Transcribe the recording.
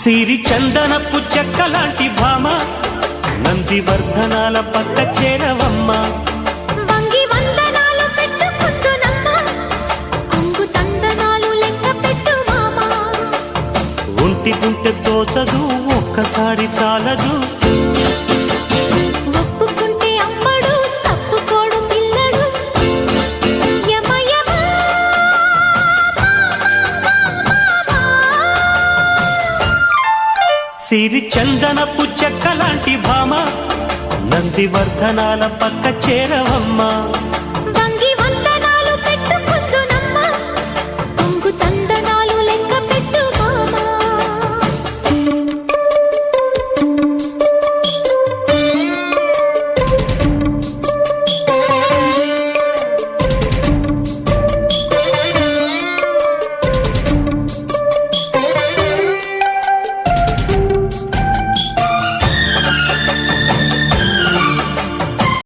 సిరి చందనపు చెక్కలాంటి భామ నందివర్ధనాల పక్క చేరవమ్మ వంగి వందనాలు పెట్టుకుంటున్నమ్మ కొంగు తందనాలు లెక్క పెట్టు మామ ఒంటి గుంటె తోచదు ఒక్కసారి చాలదు ఒప్పుకుంటే అమ్మడు తప్పుకోడు పిల్లడు యమ యమ సిరి చందనపు చెక్కలాంటి భామ నందివర్ధనాల పక్క చేరవమ్మ